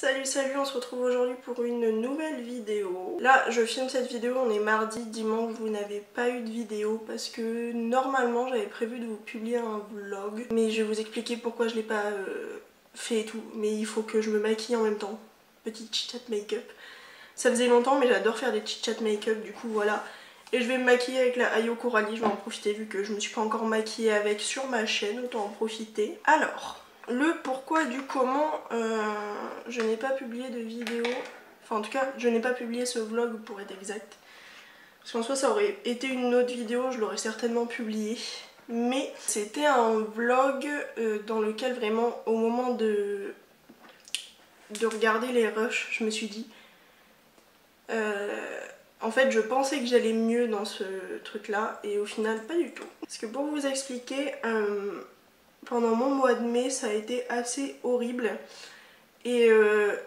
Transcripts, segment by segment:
Salut salut, on se retrouve aujourd'hui pour une nouvelle vidéo. Là je filme cette vidéo, on est mardi, dimanche vous n'avez pas eu de vidéo parce que normalement j'avais prévu de vous publier un vlog. Mais je vais vous expliquer pourquoi je l'ai pas fait et tout. Mais il faut que je me maquille en même temps. Petite chit-chat make-up. Ça faisait longtemps mais j'adore faire des chit-chat make-up, du coup voilà. Et je vais me maquiller avec la Ayo Coralie, je vais en profiter vu que je me suis pas encore maquillée avec sur ma chaîne, autant en profiter. Alors... le pourquoi du comment je n'ai pas publié de vidéo, enfin en tout cas je n'ai pas publié ce vlog pour être exact. Parce qu'en soi ça aurait été une autre vidéo, je l'aurais certainement publié. Mais c'était un vlog dans lequel vraiment au moment de regarder les rushs, je me suis dit... en fait je pensais que j'allais mieux dans ce truc là et au final pas du tout. Parce que pour vous expliquer... pendant mon mois de mai ça a été assez horrible et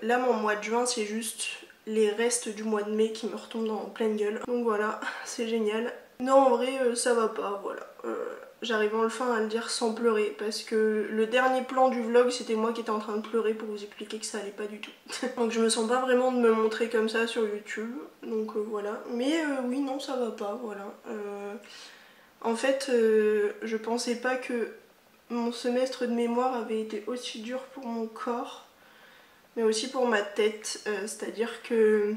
là mon mois de juin c'est juste les restes du mois de mai qui me retombent en pleine gueule. Donc voilà, c'est génial. Non en vrai ça va pas, voilà. J'arrive enfin à le dire sans pleurer parce que le dernier plan du vlog c'était moi qui étais en train de pleurer pour vous expliquer que ça allait pas du tout. Donc je me sens pas vraiment de me montrer comme ça sur YouTube, donc voilà. Mais oui non ça va pas, voilà. En fait je pensais pas que mon semestre de mémoire avait été aussi dur pour mon corps, mais aussi pour ma tête, c'est-à-dire que...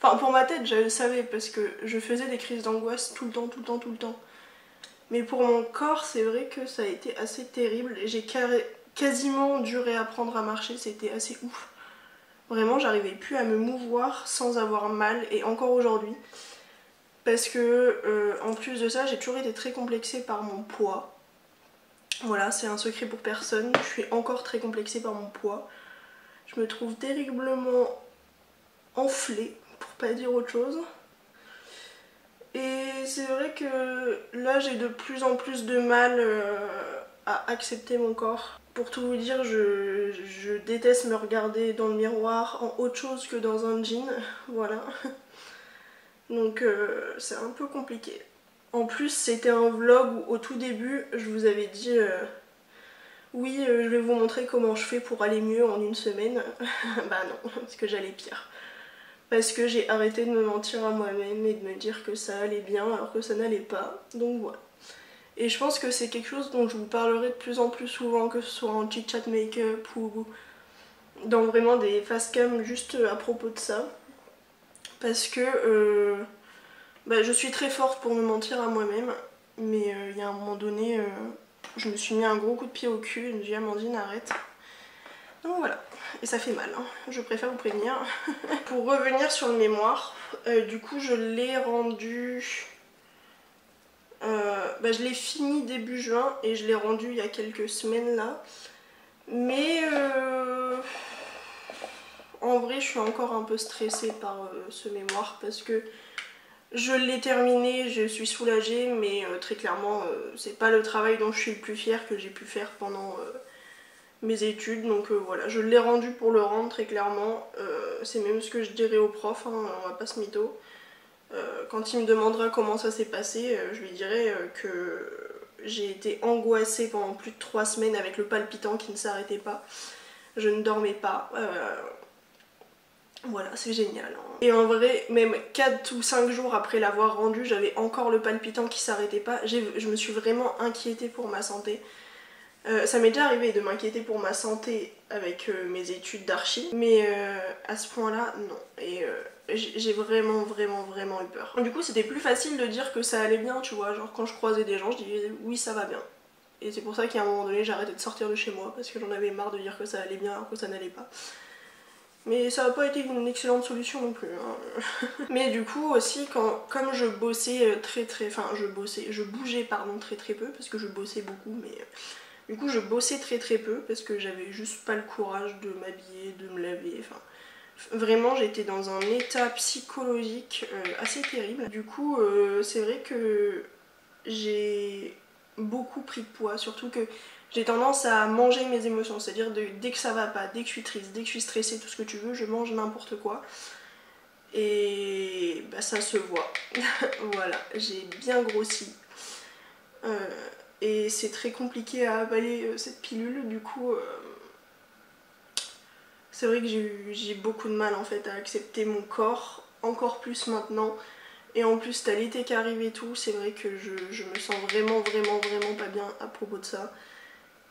Enfin pour ma tête je le savais parce que je faisais des crises d'angoisse tout le temps, tout le temps, tout le temps. Mais pour mon corps c'est vrai que ça a été assez terrible et j'ai quasiment dû réapprendre à marcher, c'était assez ouf. Vraiment j'arrivais plus à me mouvoir sans avoir mal et encore aujourd'hui. Parce que en plus de ça j'ai toujours été très complexée par mon poids. Voilà, c'est un secret pour personne, je suis encore très complexée par mon poids. Je me trouve terriblement enflée, pour pas dire autre chose. Et c'est vrai que là j'ai de plus en plus de mal à accepter mon corps. Pour tout vous dire, je déteste me regarder dans le miroir en autre chose que dans un jean, voilà. Donc c'est un peu compliqué. En plus c'était un vlog où au tout début je vous avais dit... oui, je vais vous montrer comment je fais pour aller mieux en une semaine. Bah non, parce que j'allais pire. Parce que j'ai arrêté de me mentir à moi-même et de me dire que ça allait bien alors que ça n'allait pas. Donc voilà. Et je pense que c'est quelque chose dont je vous parlerai de plus en plus souvent, que ce soit en chit-chat make-up ou dans vraiment des fast cam juste à propos de ça. Parce que bah, je suis très forte pour me mentir à moi-même. Mais il y a un moment donné... je me suis mis un gros coup de pied au cul et je me suis dit Amandine arrête. Donc voilà, et ça fait mal, hein. Je préfère vous prévenir. Pour revenir sur le mémoire, du coup je l'ai rendu... bah, je l'ai fini début juin et je l'ai rendu il y a quelques semaines là. Mais en vrai je suis encore un peu stressée par ce mémoire parce que je l'ai terminé, je suis soulagée, mais très clairement c'est pas le travail dont je suis le plus fière que j'ai pu faire pendant mes études. Donc voilà, je l'ai rendu pour le rendre très clairement. C'est même ce que je dirais au prof, hein, on va pas se mytho. Quand il me demandera comment ça s'est passé, je lui dirai que j'ai été angoissée pendant plus de 3 semaines avec le palpitant qui ne s'arrêtait pas. Je ne dormais pas. Voilà, c'est génial, hein. Et en vrai, même 4 ou 5 jours après l'avoir rendu, j'avais encore le palpitant qui s'arrêtait pas. Je me suis vraiment inquiétée pour ma santé. Ça m'est déjà arrivé de m'inquiéter pour ma santé avec mes études d'archi, mais à ce point-là, non. Et j'ai vraiment eu peur. Du coup, c'était plus facile de dire que ça allait bien, tu vois. Genre, quand je croisais des gens, je disais oui, ça va bien. Et c'est pour ça qu'à un moment donné, j'ai arrêté de sortir de chez moi parce que j'en avais marre de dire que ça allait bien alors que ça n'allait pas. Mais ça n'a pas été une excellente solution non plus, hein. Mais du coup aussi, comme je bossais je bougeais pardon très peu parce que je bossais beaucoup, mais du coup je bossais très peu parce que j'avais juste pas le courage de m'habiller, de me laver, enfin vraiment j'étais dans un état psychologique assez terrible. Du coup c'est vrai que j'ai beaucoup pris de poids, surtout que j'ai tendance à manger mes émotions, c'est-à-dire dès que ça va pas, dès que je suis triste, dès que je suis stressée, tout ce que tu veux, je mange n'importe quoi. Et bah ça se voit. Voilà, j'ai bien grossi. Et c'est très compliqué à avaler cette pilule, du coup C'est vrai que j'ai beaucoup de mal en fait à accepter mon corps, encore plus maintenant. Et en plus t'as l'été qui arrive et tout, c'est vrai que je me sens vraiment pas bien à propos de ça.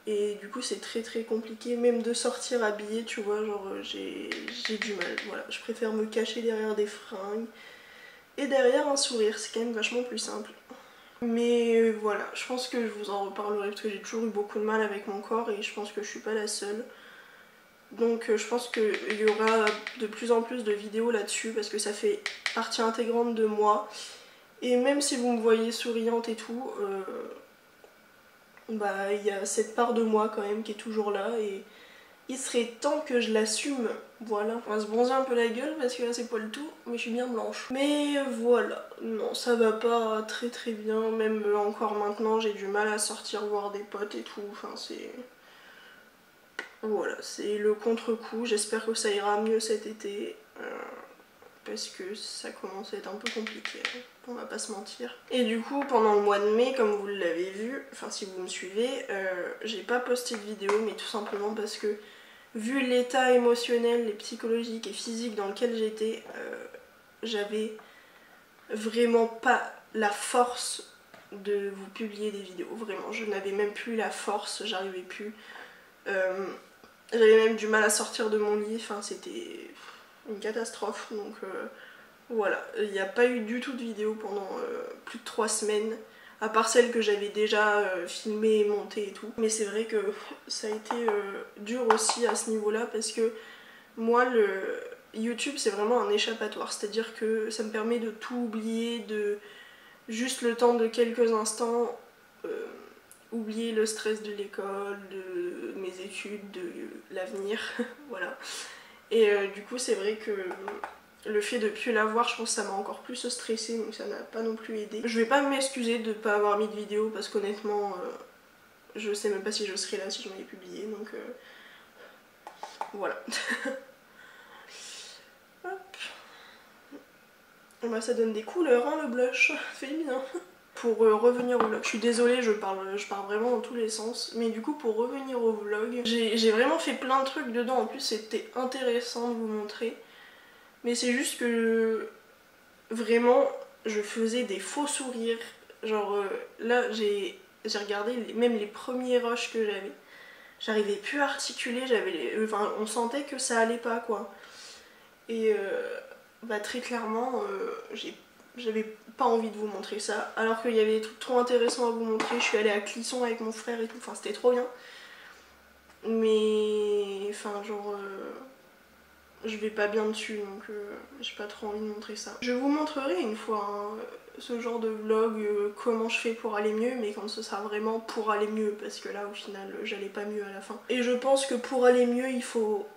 Et du coup c'est très compliqué, même de sortir habillée, tu vois, genre j'ai du mal. Voilà, je préfère me cacher derrière des fringues et derrière un sourire, c'est quand même vachement plus simple. Mais voilà, je pense que je vous en reparlerai parce que j'ai toujours eu beaucoup de mal avec mon corps et je pense que je suis pas la seule. Donc je pense qu'il y aura de plus en plus de vidéos là-dessus parce que ça fait partie intégrante de moi. Et même si vous me voyez souriante et tout, bah il y a cette part de moi quand même qui est toujours là et il serait temps que je l'assume. Voilà, on va se bronzer un peu la gueule parce que là c'est pas le tout, mais je suis bien blanche. Mais voilà, non ça va pas très bien, même encore maintenant j'ai du mal à sortir voir des potes et tout, enfin c'est... Voilà, c'est le contre-coup, j'espère que ça ira mieux cet été. Parce que ça commence à être un peu compliqué, hein, on va pas se mentir. Et du coup, pendant le mois de mai, comme vous l'avez vu, enfin si vous me suivez, j'ai pas posté de vidéo, mais tout simplement parce que vu l'état émotionnel, psychologique et physique dans lequel j'étais, j'avais vraiment pas la force de vous publier des vidéos, vraiment. Je n'avais même plus la force, j'arrivais plus. J'avais même du mal à sortir de mon lit, enfin c'était une catastrophe, donc voilà. Il n'y a pas eu du tout de vidéo pendant plus de 3 semaines, à part celle que j'avais déjà filmée et montée et tout. Mais c'est vrai que ça a été dur aussi à ce niveau-là, parce que moi, le YouTube, c'est vraiment un échappatoire, c'est-à-dire que ça me permet de tout oublier, de juste le temps de quelques instants, oublier le stress de l'école, de mes études, de l'avenir, voilà. Et du coup c'est vrai que le fait de plus l'avoir, je pense que ça m'a encore plus stressée, donc ça n'a pas non plus aidé. Je vais pas m'excuser de pas avoir mis de vidéo parce qu'honnêtement je sais même pas si je serais là si je m'avais publié, donc voilà. Hop. Bah, ça donne des couleurs hein, le blush, fait bien. Pour revenir au vlog, je suis désolée, je parle vraiment dans tous les sens, mais du coup pour revenir au vlog, j'ai vraiment fait plein de trucs dedans, en plus c'était intéressant de vous montrer, mais c'est juste que vraiment je faisais des faux sourires, genre là j'ai regardé même les premiers rushs que j'arrivais plus à articuler, enfin on sentait que ça allait pas quoi, et bah très clairement j'avais pas envie de vous montrer ça, alors qu'il y avait des trucs trop intéressants à vous montrer. Je suis allée à Clisson avec mon frère et tout, enfin c'était trop bien. Mais enfin genre je vais pas bien dessus, donc j'ai pas trop envie de montrer ça. Je vous montrerai une fois hein, ce genre de vlog, comment je fais pour aller mieux, mais quand ce sera vraiment pour aller mieux, parce que là au final j'allais pas mieux à la fin. Et je pense que pour aller mieux il faut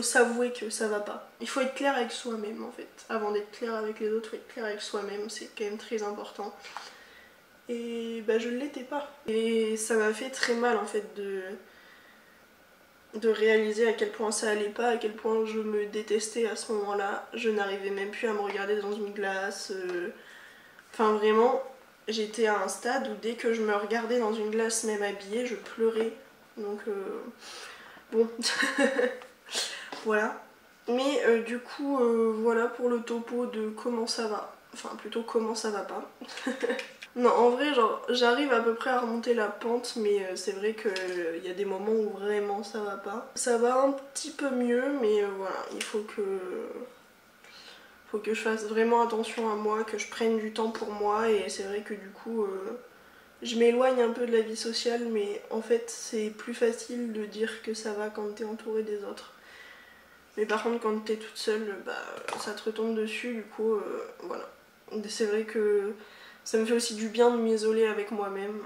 s'avouer que ça va pas. Il faut être clair avec soi-même en fait. Avant d'être clair avec les autres, il faut être clair avec soi-même, c'est quand même très important. Et bah je l'étais pas. Et ça m'a fait très mal en fait de réaliser à quel point ça allait pas, à quel point je me détestais à ce moment-là. Je n'arrivais même plus à me regarder dans une glace. Enfin vraiment, j'étais à un stade où dès que je me regardais dans une glace, même habillée, je pleurais. Donc bon, voilà. Mais du coup, voilà pour le topo de comment ça va. Enfin plutôt comment ça va pas. Non, en vrai, genre, j'arrive à peu près à remonter la pente, mais c'est vrai qu'il y a des moments où vraiment ça va pas. Ça va un petit peu mieux, mais voilà, il faut que je fasse vraiment attention à moi, que je prenne du temps pour moi, et c'est vrai que du coup, je m'éloigne un peu de la vie sociale, mais en fait, c'est plus facile de dire que ça va quand t'es entourée des autres. Mais par contre, quand t'es toute seule, bah, ça te retombe dessus, du coup, voilà. C'est vrai que ça me fait aussi du bien de m'isoler avec moi-même,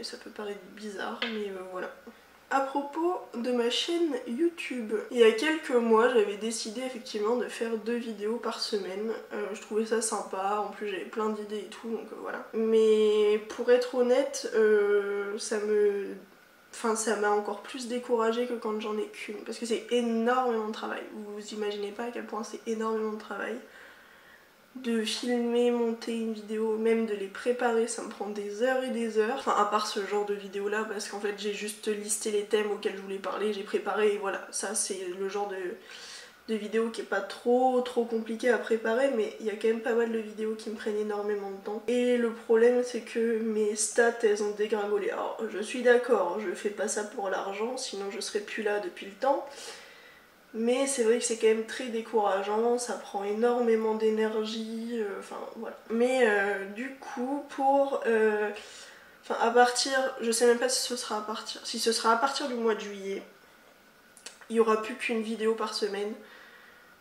ça peut paraître bizarre, mais voilà. À propos de ma chaîne YouTube, il y a quelques mois j'avais décidé effectivement de faire 2 vidéos par semaine. Je trouvais ça sympa, en plus j'avais plein d'idées et tout, donc voilà. Mais pour être honnête, ça m'a encore plus découragée que quand j'en ai qu'une, parce que c'est énormément de travail. Vous imaginez pas à quel point c'est énormément de travail. de filmer, monter une vidéo, même de les préparer, ça me prend des heures et des heures. Enfin, à part ce genre de vidéo là, parce qu'en fait j'ai juste listé les thèmes auxquels je voulais parler, j'ai préparé et voilà. Ça c'est le genre de vidéo qui est pas trop compliqué à préparer, mais il y a quand même pas mal de vidéos qui me prennent énormément de temps. Et le problème c'est que mes stats elles ont dégringolé. Alors je suis d'accord, je fais pas ça pour l'argent, sinon je serais plus là depuis le temps. Mais c'est vrai que c'est quand même très décourageant, ça prend énormément d'énergie, enfin voilà. Mais du coup, enfin à partir, je sais même pas si ce sera à partir du mois de juillet, il n'y aura plus qu'une vidéo par semaine.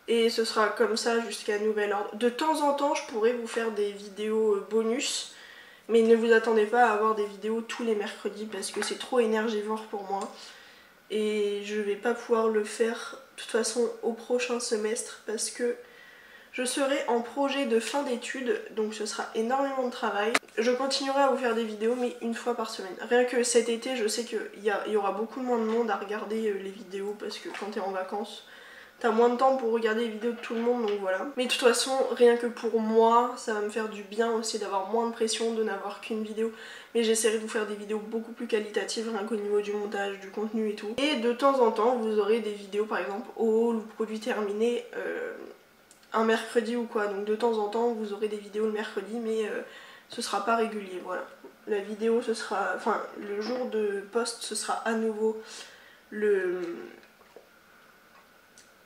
Et ce sera comme ça jusqu'à nouvel ordre. De temps en temps, je pourrais vous faire des vidéos bonus, mais ne vous attendez pas à avoir des vidéos tous les mercredis parce que c'est trop énergivore pour moi. Et je vais pas pouvoir le faire de toute façon au prochain semestre parce que je serai en projet de fin d'études, donc ce sera énormément de travail. Je continuerai à vous faire des vidéos, mais une fois par semaine. Rien que cet été, je sais qu'il y aura beaucoup moins de monde à regarder les vidéos parce que quand t'es en vacances, t'as moins de temps pour regarder les vidéos de tout le monde, donc voilà. Mais de toute façon, rien que pour moi, ça va me faire du bien aussi d'avoir moins de pression, de n'avoir qu'une vidéo. Mais j'essaierai de vous faire des vidéos beaucoup plus qualitatives, rien qu'au niveau du montage, du contenu et tout. Et de temps en temps, vous aurez des vidéos par exemple au haul ou produit terminé un mercredi ou quoi. Donc de temps en temps, vous aurez des vidéos le mercredi, mais ce sera pas régulier, voilà. La vidéo, ce sera... Enfin, le jour de post, ce sera à nouveau le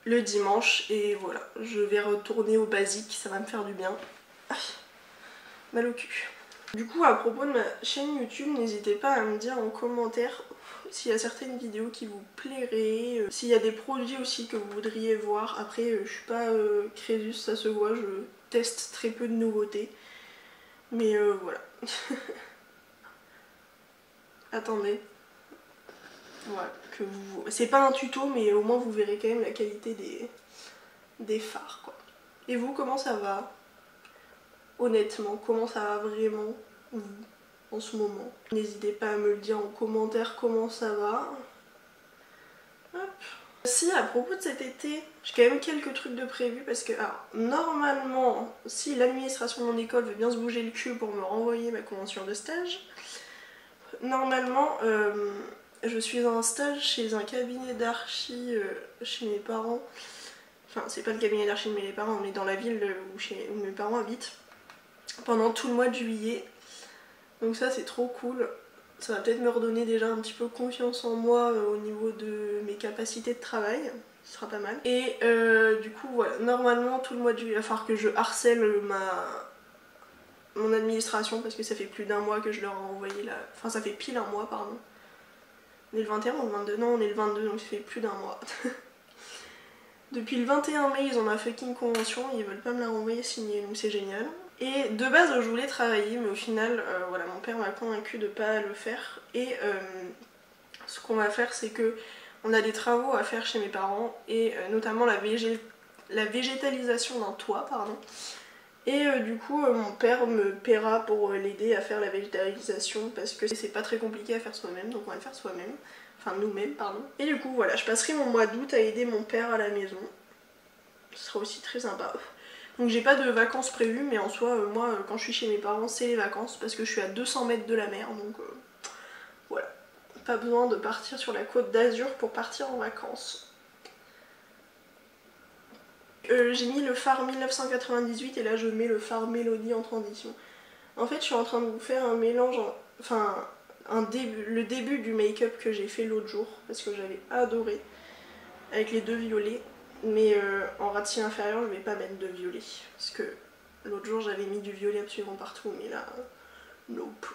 dimanche et voilà, je vais retourner au basique, ça va me faire du bien. Ah, mal au cul. Du coup, à propos de ma chaîne YouTube, n'hésitez pas à me dire en commentaire s'il y a certaines vidéos qui vous plairaient, s'il y a des produits aussi que vous voudriez voir. Après, je suis pas Crésus, ça se voit, je teste très peu de nouveautés. Mais voilà. Attendez. Voilà, que vous... C'est pas un tuto, mais au moins vous verrez quand même la qualité des fards, quoi. Et vous, comment ça va? Honnêtement, comment ça va vraiment, vous, en ce moment? N'hésitez pas à me le dire en commentaire comment ça va. Hop. Si, à propos de cet été, j'ai quand même quelques trucs de prévu parce que, alors, normalement, si l'administration de mon école veut bien se bouger le cul pour me renvoyer ma convention de stage, normalement, je suis en stage chez un cabinet d'archi chez mes parents. Enfin, c'est pas le cabinet d'archi de mes parents, on est dans la ville où mes parents habitent pendant tout le mois de juillet. Donc ça, c'est trop cool. Ça va peut-être me redonner déjà un petit peu confiance en moi au niveau de mes capacités de travail. Ce sera pas mal. Et du coup, voilà, normalement, tout le mois de juillet, il va falloir que je harcèle mon administration parce que ça fait plus d'un mois que je leur ai envoyé la... Enfin, ça fait pile un mois, pardon. On est le 21 ou le 22? Non, on est le 22, donc ça fait plus d'un mois. Depuis le 21 mai, ils ont ma fucking convention, ils veulent pas me la renvoyer signée, donc c'est génial. Et de base, je voulais travailler, mais au final, voilà, mon père m'a convaincu de pas le faire. Et ce qu'on va faire, c'est que on a des travaux à faire chez mes parents, et notamment la végétalisation d'un toit, pardon. Et du coup, mon père me paiera pour l'aider à faire la végétalisation, parce que c'est pas très compliqué à faire soi-même, donc on va le faire soi-même. Enfin, nous-mêmes, pardon. Et du coup, voilà, je passerai mon mois d'août à aider mon père à la maison. Ce sera aussi très sympa. Donc j'ai pas de vacances prévues, mais en soi, moi, quand je suis chez mes parents, c'est les vacances, parce que je suis à 200 mètres de la mer, donc voilà. Pas besoin de partir sur la côte d'Azur pour partir en vacances. J'ai mis le phare 1998 et là je mets le phare Mélodie en transition. En fait, je suis en train de vous faire un mélange, enfin, le début du make-up que j'ai fait l'autre jour, parce que j'avais adoré, avec les deux violets. Mais en ratil inférieur, je vais pas mettre de violet. Parce que l'autre jour, j'avais mis du violet absolument partout. Mais là, nope.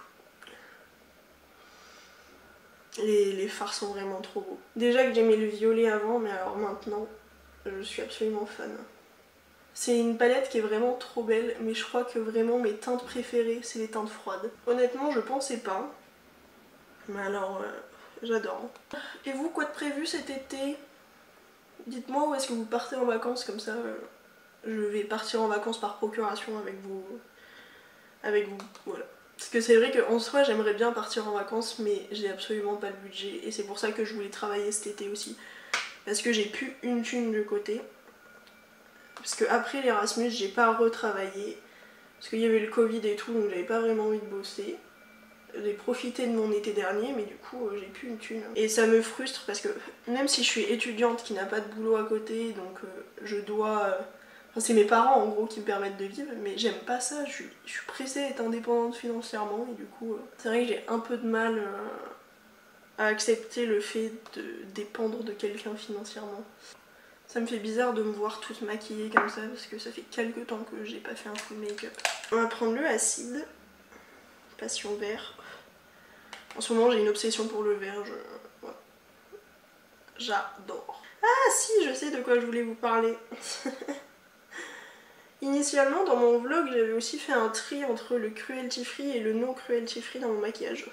Les fards sont vraiment trop beaux. Déjà que j'aimais le violet avant, mais alors maintenant, je suis absolument fan. C'est une palette qui est vraiment trop belle, mais je crois que vraiment mes teintes préférées, c'est les teintes froides. Honnêtement, je pensais pas. Mais alors, j'adore. Et vous, quoi de prévu cet été? Dites-moi où est-ce que vous partez en vacances, comme ça je vais partir en vacances par procuration avec vous. Voilà. Parce que c'est vrai qu'en soi j'aimerais bien partir en vacances, mais j'ai absolument pas le budget. Et c'est pour ça que je voulais travailler cet été aussi. Parce que j'ai plus une thune de côté. Parce que après l'Erasmus j'ai pas retravaillé. Parce qu'il y avait le Covid et tout, donc j'avais pas vraiment envie de bosser. J'ai profité de mon été dernier, mais du coup j'ai plus une thune. Et ça me frustre parce que même si je suis étudiante qui n'a pas de boulot à côté, donc je dois... Enfin, c'est mes parents en gros qui me permettent de vivre, mais j'aime pas ça, je suis pressée d'être indépendante financièrement et du coup c'est vrai que j'ai un peu de mal à accepter le fait de dépendre de quelqu'un financièrement. Ça me fait bizarre de me voir toute maquillée comme ça parce que ça fait quelques temps que j'ai pas fait un full make-up. On va prendre le acide, passion vert. En ce moment j'ai une obsession pour le vert, ouais. J'adore. Ah si, je sais de quoi je voulais vous parler. Initialement dans mon vlog j'avais aussi fait un tri entre le cruelty free et le non cruelty free dans mon maquillage.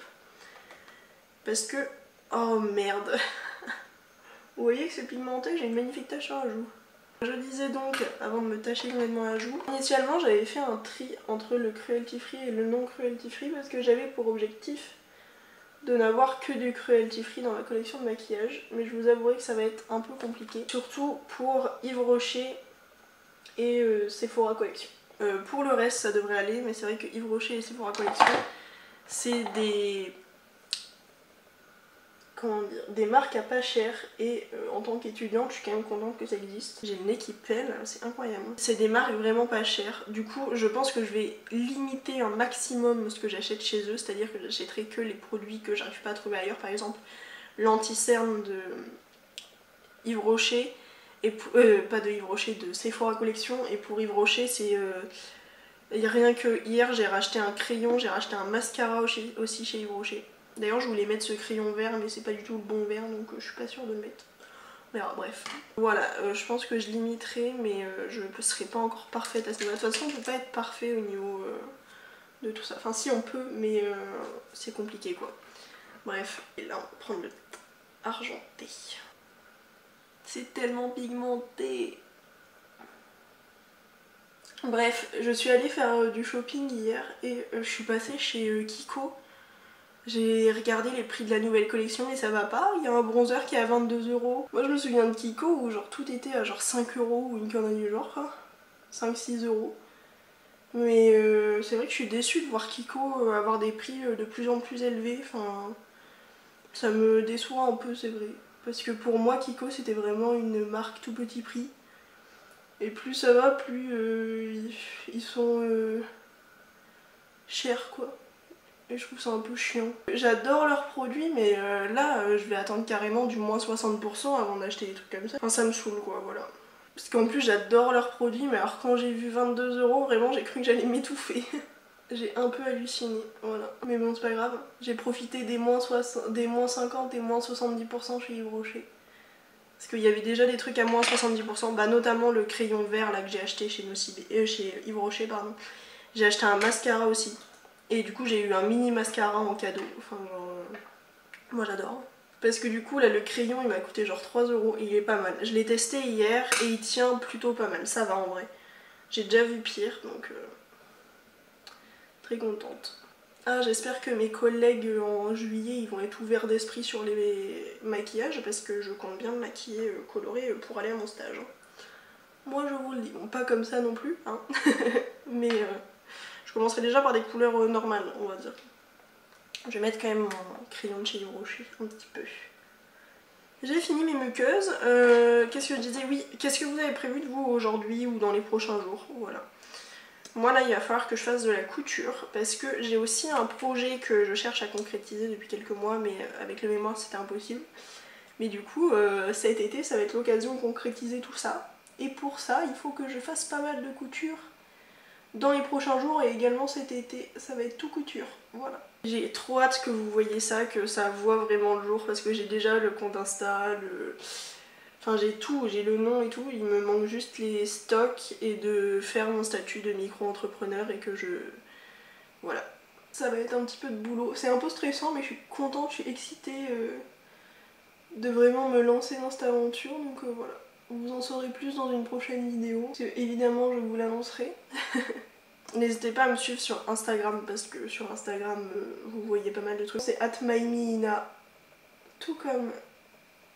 Parce que... Oh merde. Vous voyez que c'est pigmenté, j'ai une magnifique tache sur la joue. Je disais donc, avant de me tacher complètement la joue, initialement j'avais fait un tri entre le cruelty free et le non cruelty free parce que j'avais pour objectif de n'avoir que du cruelty free dans ma collection de maquillage, mais je vous avouerai que ça va être un peu compliqué, surtout pour Yves Rocher et Sephora Collection. Pour le reste ça devrait aller, mais c'est vrai que Yves Rocher et Sephora Collection c'est des... comment dire, des marques à pas cher et en tant qu'étudiante je suis quand même contente que ça existe. J'ai le nez qui pèle, c'est incroyable. C'est des marques vraiment pas chères, du coup je pense que je vais limiter un maximum ce que j'achète chez eux, c'est-à-dire que j'achèterai que les produits que j'arrive pas à trouver ailleurs, par exemple l'anti-cerne de Yves Rocher, et pas de Yves Rocher, de Sephora Collection, et pour Yves Rocher c'est... rien que hier j'ai racheté un crayon, j'ai racheté un mascara aussi chez Yves Rocher. D'ailleurs je voulais mettre ce crayon vert mais c'est pas du tout le bon vert donc je suis pas sûre de le mettre. Mais alors, bref. Voilà, je pense que je limiterai mais je ne serai pas encore parfaite à ce niveau-là. De toute façon on peut pas être parfait au niveau de tout ça. Enfin si on peut mais c'est compliqué quoi. Bref, et là on va prendre le argenté. C'est tellement pigmenté. Bref, je suis allée faire du shopping hier et je suis passée chez Kiko. J'ai regardé les prix de la nouvelle collection et ça va pas, il y a un bronzer qui est à 22 €. Moi je me souviens de Kiko où genre tout était à genre 5 € ou une connerie du genre, 5-6 €. Mais c'est vrai que je suis déçue de voir Kiko avoir des prix de plus en plus élevés, enfin ça me déçoit un peu c'est vrai. Parce que pour moi Kiko c'était vraiment une marque tout petit prix. Et plus ça va, plus ils sont chers quoi. Et je trouve ça un peu chiant. J'adore leurs produits mais là je vais attendre carrément du moins 60% avant d'acheter des trucs comme ça. Enfin ça me saoule quoi, voilà. Parce qu'en plus j'adore leurs produits mais alors quand j'ai vu 22 € vraiment j'ai cru que j'allais m'étouffer. J'ai un peu halluciné, voilà. Mais bon c'est pas grave. J'ai profité des moins 50 et moins 70% chez Yves Rocher. Parce qu'il y avait déjà des trucs à moins 70%, bah notamment le crayon vert là que j'ai acheté chez Yves Rocher pardon. J'ai acheté un mascara aussi. Et du coup j'ai eu un mini mascara en cadeau, enfin genre... moi j'adore. Parce que du coup là le crayon il m'a coûté genre 3 € et il est pas mal. Je l'ai testé hier et il tient plutôt pas mal, ça va en vrai. J'ai déjà vu pire donc... très contente. Ah j'espère que mes collègues en juillet ils vont être ouverts d'esprit sur les maquillages parce que je compte bien me maquiller coloré pour aller à mon stage. Moi je vous le dis, bon pas comme ça non plus hein, mais... je commencerai déjà par des couleurs normales, on va dire. Je vais mettre quand même mon crayon de chez Yves Rocher, un petit peu. J'ai fini mes muqueuses. Qu'est-ce que je disais? Oui, qu'est-ce que vous avez prévu de vous aujourd'hui ou dans les prochains jours? Voilà. Moi là, il va falloir que je fasse de la couture parce que j'ai aussi un projet que je cherche à concrétiser depuis quelques mois, mais avec le mémoire c'était impossible. Mais du coup, cet été, ça va être l'occasion de concrétiser tout ça. Et pour ça, il faut que je fasse pas mal de couture dans les prochains jours et également cet été, ça va être tout couture, voilà. J'ai trop hâte que vous voyez ça, que ça voit vraiment le jour parce que j'ai déjà le compte Insta, enfin j'ai tout, j'ai le nom et tout, il me manque juste les stocks et de faire mon statut de micro-entrepreneur et que je... voilà. Ça va être un petit peu de boulot, c'est un peu stressant mais je suis contente, je suis excitée de vraiment me lancer dans cette aventure donc voilà. Vous en saurez plus dans une prochaine vidéo. Évidemment, je vous l'annoncerai. N'hésitez pas à me suivre sur Instagram parce que sur Instagram, vous voyez pas mal de trucs. C'est @mymiina, tout comme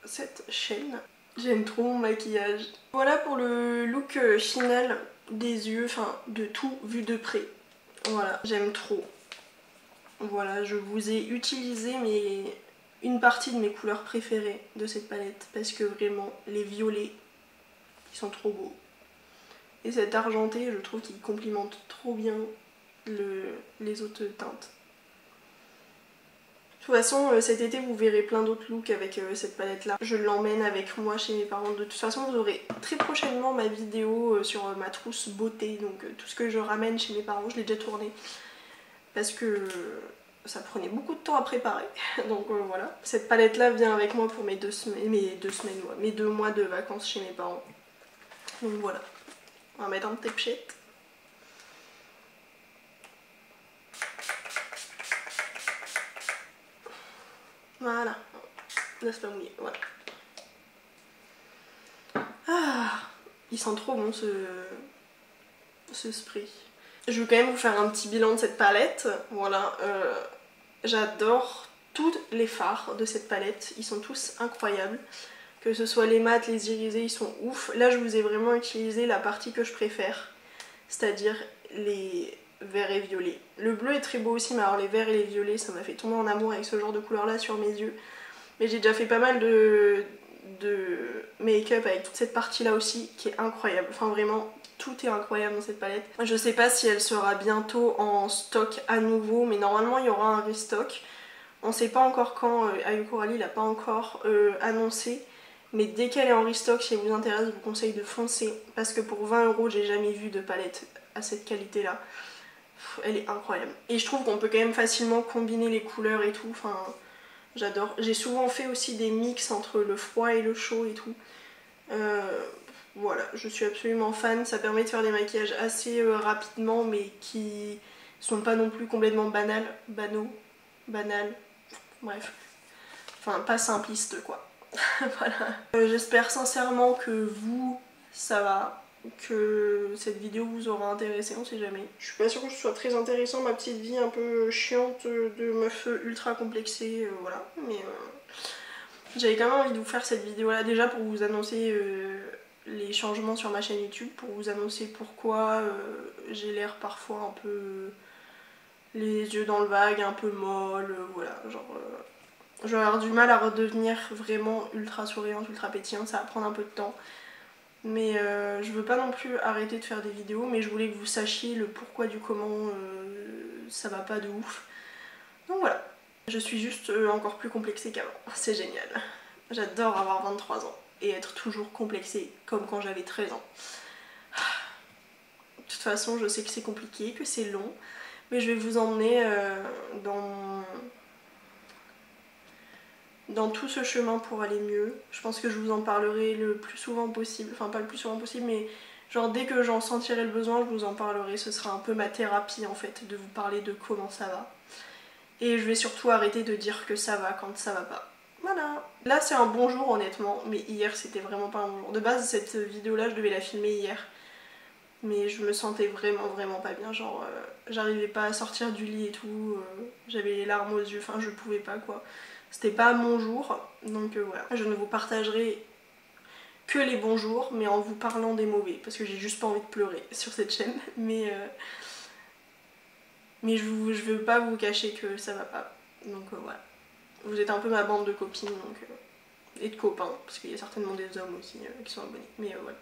cette chaîne. J'aime trop mon maquillage. Voilà pour le look final des yeux, enfin de tout vu de près. Voilà, j'aime trop. Voilà, je vous ai utilisé une partie de mes couleurs préférées de cette palette parce que vraiment les violets, ils sont trop beaux. Et cet argenté, je trouve qu'il complimente trop bien les autres teintes. De toute façon, cet été, vous verrez plein d'autres looks avec cette palette-là. Je l'emmène avec moi chez mes parents. De toute façon, vous aurez très prochainement ma vidéo sur ma trousse beauté. Donc tout ce que je ramène chez mes parents, je l'ai déjà tourné. Parce que ça prenait beaucoup de temps à préparer. Donc voilà. Cette palette-là vient avec moi pour mes 2 mois de vacances chez mes parents. Donc voilà. On va mettre un petit pochette. Voilà. Laisse pas mouiller. Voilà. Ah, il sent trop bon ce spray. Je vais quand même vous faire un petit bilan de cette palette. Voilà. J'adore tous les fards de cette palette. Ils sont tous incroyables. Que ce soit les mats, les irisés, ils sont ouf. Là, je vous ai vraiment utilisé la partie que je préfère. C'est-à-dire les verts et violets. Le bleu est très beau aussi, mais alors les verts et les violets, ça m'a fait tomber en amour avec ce genre de couleur là sur mes yeux. Mais j'ai déjà fait pas mal de make-up avec toute cette partie là aussi qui est incroyable. Enfin vraiment, tout est incroyable dans cette palette. Je sais pas si elle sera bientôt en stock à nouveau, mais normalement il y aura un restock. On sait pas encore quand, Ayu Coralie l'a pas encore annoncé. Mais dès qu'elle est en restock, si elle vous intéresse, je vous conseille de foncer. Parce que pour 20 €, j'ai jamais vu de palette à cette qualité là. Elle est incroyable. Et je trouve qu'on peut quand même facilement combiner les couleurs et tout. Enfin, j'adore. J'ai souvent fait aussi des mix entre le froid et le chaud et tout. Voilà, je suis absolument fan. Ça permet de faire des maquillages assez rapidement, mais qui sont pas non plus complètement banals. Bref. Enfin, pas simplistes quoi. Voilà. J'espère sincèrement que vous, ça va, que cette vidéo vous aura intéressé, on sait jamais. Je suis pas sûre que ce soit très intéressant, ma petite vie un peu chiante de meuf ultra complexée, voilà. Mais j'avais quand même envie de vous faire cette vidéo là, déjà pour vous annoncer les changements sur ma chaîne YouTube, pour vous annoncer pourquoi j'ai l'air parfois un peu les yeux dans le vague, un peu molle, voilà, genre... je vais avoir du mal à redevenir vraiment ultra souriante, ultra pétillante, ça va prendre un peu de temps. Mais je veux pas non plus arrêter de faire des vidéos, mais je voulais que vous sachiez le pourquoi du comment ça va pas de ouf. Donc voilà, je suis juste encore plus complexée qu'avant, c'est génial. J'adore avoir 23 ans et être toujours complexée comme quand j'avais 13 ans. De toute façon, je sais que c'est compliqué, que c'est long, mais je vais vous emmener dans tout ce chemin pour aller mieux. Je pense que je vous en parlerai le plus souvent possible, enfin pas le plus souvent possible, mais genre dès que j'en sentirai le besoin, je vous en parlerai. Ce sera un peu ma thérapie en fait, de vous parler de comment ça va. Et je vais surtout arrêter de dire que ça va quand ça va pas. Voilà. Là c'est un bon jour honnêtement, mais hier c'était vraiment pas un bon jour. De base cette vidéo là je devais la filmer hier, mais je me sentais vraiment pas bien, genre j'arrivais pas à sortir du lit et tout, j'avais les larmes aux yeux, enfin je pouvais pas quoi. C'était pas mon jour, donc voilà. Je ne vous partagerai que les bons jours, mais en vous parlant des mauvais, parce que j'ai juste pas envie de pleurer sur cette chaîne, mais je veux pas vous cacher que ça va pas, donc voilà. Vous êtes un peu ma bande de copines, donc, et de copains, parce qu'il y a certainement des hommes aussi qui sont abonnés, mais voilà.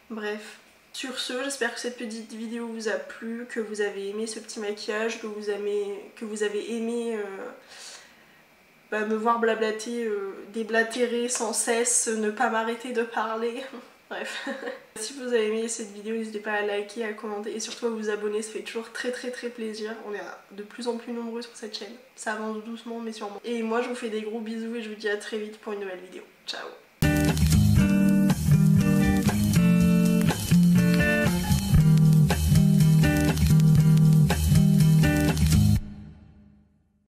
Bref. Sur ce, j'espère que cette petite vidéo vous a plu, que vous avez aimé ce petit maquillage, que vous avez aimé me voir blablater, déblatérer sans cesse, ne pas m'arrêter de parler. Bref. Si vous avez aimé cette vidéo, n'hésitez pas à liker, à commenter et surtout à vous abonner, ça fait toujours très plaisir. On est de plus en plus nombreux sur cette chaîne. Ça avance doucement mais sûrement. Et moi je vous fais des gros bisous et je vous dis à très vite pour une nouvelle vidéo. Ciao!